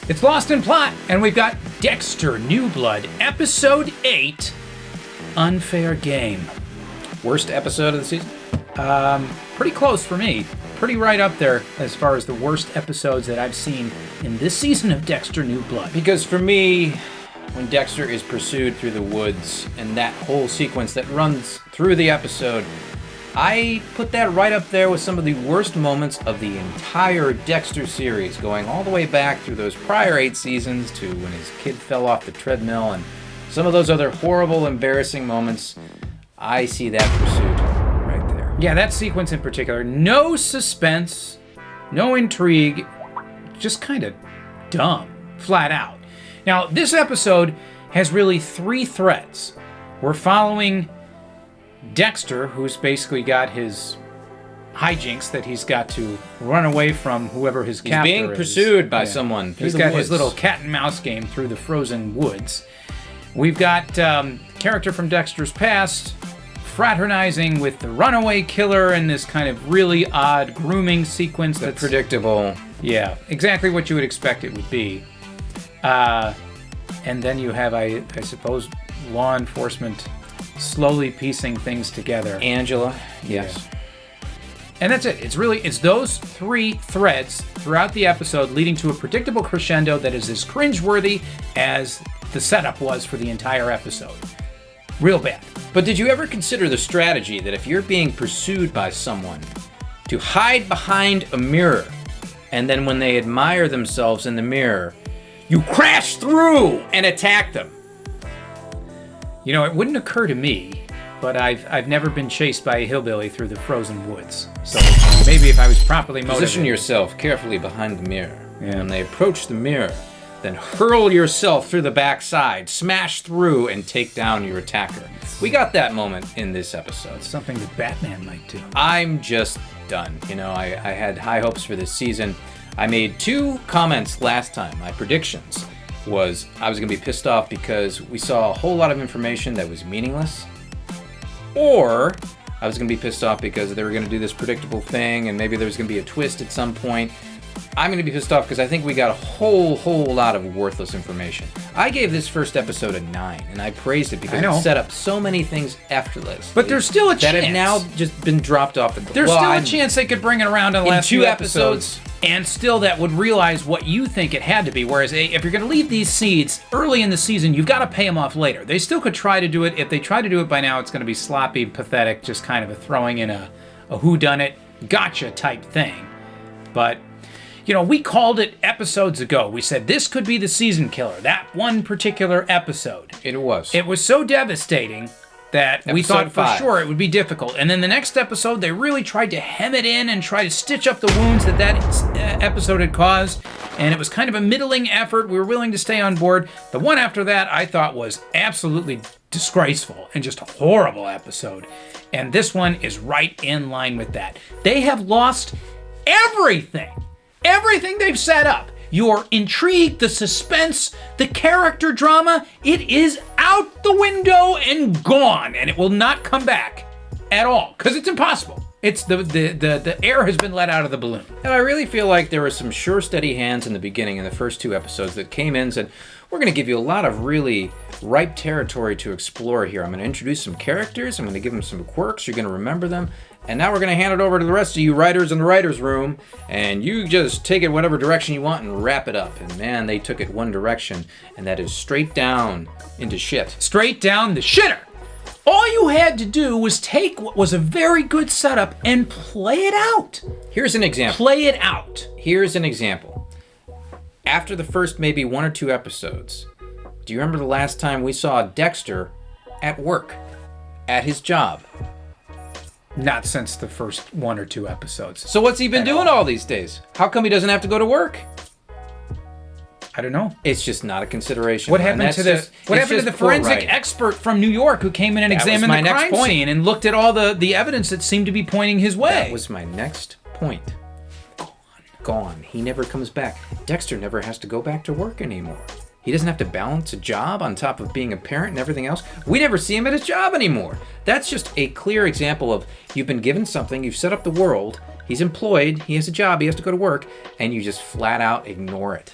It's Lost in Plot, and we've got Dexter New Blood, Episode 8, Unfair Game. Worst episode of the season? Pretty close for me. Pretty right up there as far as the worst episodes that I've seen in this season of Dexter New Blood. Because for me, when Dexter is pursued through the woods and that whole sequence that runs through the episode, I put that right up there with some of the worst moments of the entire Dexter series, going all the way back through those prior 8 seasons to when his kid fell off the treadmill and some of those other horrible, embarrassing moments. I see that pursuit right there. Yeah, that sequence in particular. No suspense, no intrigue, just kind of dumb, flat out. Now, this episode has really 3 threads. We're following Dexter, who's basically got his hijinks that he's got to run away from whoever his captor is. He's being pursued by someone through He's the got woods. his little cat and mouse game through the frozen woods. We've got character from Dexter's past fraternizing with the runaway killer in this kind of really odd grooming sequence. The That's predictable. Yeah, exactly what you would expect it would be. And then you have, I suppose, law enforcement slowly piecing things together. Angela, yes. Yeah. And that's it. It's those 3 threads throughout the episode leading to a predictable crescendo that is as cringeworthy as the setup was for the entire episode. Real bad. But did you ever consider the strategy that if you're being pursued by someone, to hide behind a mirror, and then when they admire themselves in the mirror, you crash through and attack them? You know, it wouldn't occur to me, but I've never been chased by a hillbilly through the frozen woods. So maybe if I was properly motivated. Position yourself carefully behind the mirror. Yeah. When they approach the mirror, then hurl yourself through the backside, smash through, and take down your attacker. We got that moment in this episode. It's something that Batman might do. I'm just done. You know, I had high hopes for this season. I made 2 comments last time, my predictions. Was I was going to be pissed off because we saw a whole lot of information that was meaningless, or I was going to be pissed off because they were going to do this predictable thing and maybe there was going to be a twist at some point. I'm going to be pissed off because I think we got a whole lot of worthless information. I gave this first episode a 9, and I praised it because it set up so many things effortlessly. But there's still a chance. That have now just been dropped off the... There's still a chance they could bring it around in the last 2 episodes. And still that would realize what you think it had to be. Whereas if you're going to leave these seeds early in the season, you've got to pay them off later. They still could try to do it. If they try to do it by now, it's going to be sloppy, pathetic, just kind of a throwing in a whodunit, gotcha type thing. But, you know, we called it episodes ago. We said this could be the season killer, that one particular episode. It was. It was so devastating that we thought for sure it would be difficult. And then the next episode, they really tried to hem it in and try to stitch up the wounds that episode had caused. And it was kind of a middling effort. We were willing to stay on board. The one after that, I thought was absolutely disgraceful and just a horrible episode. And this one is right in line with that. They have lost everything. Everything they've set up. Your intrigue, the suspense, the character drama, it is out the window and gone, and it will not come back at all, because it's impossible. It's the air has been let out of the balloon. And I really feel like there were some sure, steady hands in the beginning in the first 2 episodes that came in and said, we're going to give you a lot of really ripe territory to explore here. I'm going to introduce some characters. I'm going to give them some quirks. You're going to remember them. And now we're going to hand it over to the rest of you writers in the writer's room, and you just take it whatever direction you want and wrap it up. And man, they took it one direction, and that is straight down into shit. Straight down the shitter. All you had to do was take what was a very good setup and play it out. Here's an example. Play it out. Here's an example. After the first maybe 1 or 2 episodes, do you remember the last time we saw Dexter at work, at his job? Not since the first 1 or 2 episodes. So what's he been doing all these days? How come he doesn't have to go to work? I don't know. It's just not a consideration. What happened to the forensic expert from New York who came in and examined the crime scene and looked at all the evidence that seemed to be pointing his way? That was my next point. Gone. He never comes back. Dexter never has to go back to work anymore. He doesn't have to balance a job on top of being a parent and everything else. We never see him at his job anymore. That's just a clear example of you've been given something, you've set up the world, he's employed, he has a job, he has to go to work, and you just flat out ignore it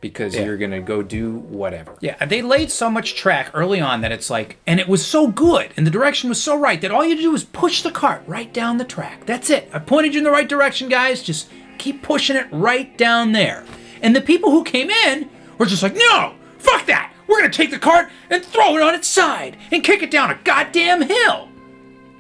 because you're going to go do whatever. Yeah, they laid so much track early on that it's like, and it was so good, and the direction was so right that all you had to do was push the cart right down the track. That's it. I pointed you in the right direction, guys. Just keep pushing it right down there. And the people who came in were just like, no, fuck that. We're going to take the cart and throw it on its side and kick it down a goddamn hill.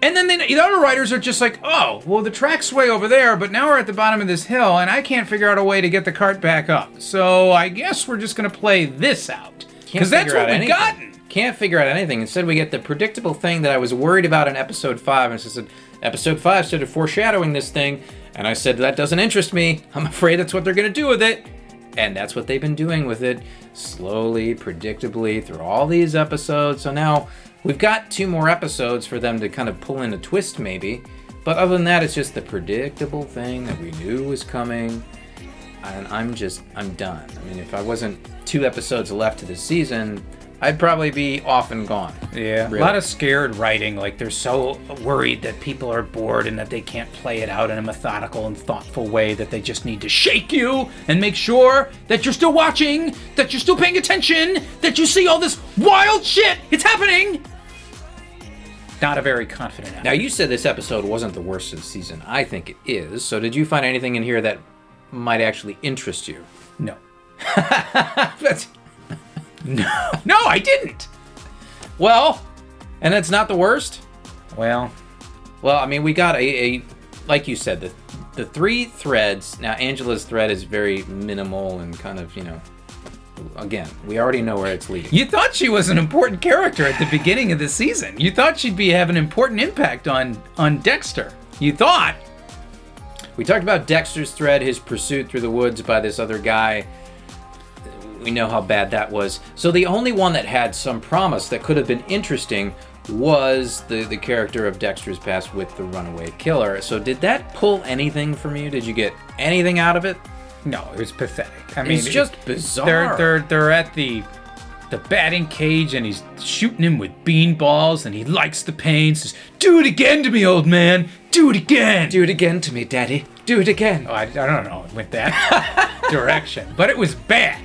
And then the other writers are just like, oh, well, the track's way over there, but now we're at the bottom of this hill, and I can't figure out a way to get the cart back up. So I guess we're just going to play this out. Because that's what we've gotten. Can't figure out anything. Instead, we get the predictable thing that I was worried about in episode 5. And I said, episode 5 started foreshadowing this thing, and I said, that doesn't interest me. I'm afraid that's what they're going to do with it. And that's what they've been doing with it, slowly, predictably, through all these episodes. So now we've got 2 more episodes for them to kind of pull in a twist, maybe. But other than that, it's just the predictable thing that we knew was coming. And I'm done. I mean, if I wasn't 2 episodes left to the season, I'd probably be off and gone. Yeah, really. A lot of scared writing. Like, they're so worried that people are bored and that they can't play it out in a methodical and thoughtful way, that they just need to shake you and make sure that you're still watching, that you're still paying attention, that you see all this wild shit. It's happening. Not a very confident actor. Now, you said this episode wasn't the worst of the season. I think it is. So did you find anything in here that might actually interest you? No. No, I didn't. Well, and that's not the worst? Well, I mean, we got a like you said, the 3 threads. Now, Angela's thread is very minimal and kind of, again, we already know where it's leading. You thought she was an important character at the beginning of the season. You thought she'd have an important impact on Dexter. You thought. We talked about Dexter's thread, his pursuit through the woods by this other guy. We know how bad that was. So the only one that had some promise that could have been interesting was the character of Dexter's past with the runaway killer. So did that pull anything from you? Did you get anything out of it? No, it was pathetic. I mean, it's just bizarre. They're at the batting cage and he's shooting him with bean balls and he likes the pain. Says, "Do it again to me, old man. Do it again. Do it again to me, Daddy. Do it again." Oh, I don't know. It went that direction, but it was bad.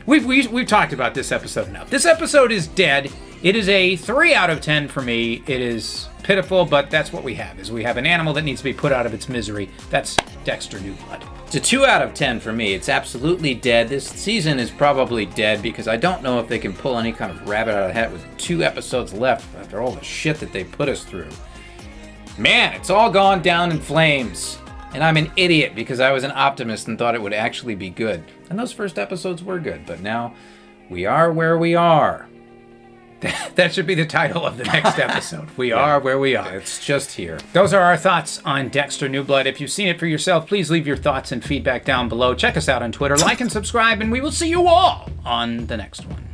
We've talked about this episode now. This episode is dead. It is a 3 out of 10 for me. It is pitiful, but that's what we have. Is we have an animal that needs to be put out of its misery. That's Dexter New Blood. It's a 2 out of 10 for me. It's absolutely dead. This season is probably dead because I don't know if they can pull any kind of rabbit out of the hat with 2 episodes left after all the shit that they put us through. Man, it's all gone down in flames. And I'm an idiot because I was an optimist and thought it would actually be good. And those first episodes were good, but now we are where we are. That should be the title of the next episode. We are where we are. It's just here. Those are our thoughts on Dexter New Blood. If you've seen it for yourself, please leave your thoughts and feedback down below. Check us out on Twitter, like and subscribe, and we will see you all on the next one.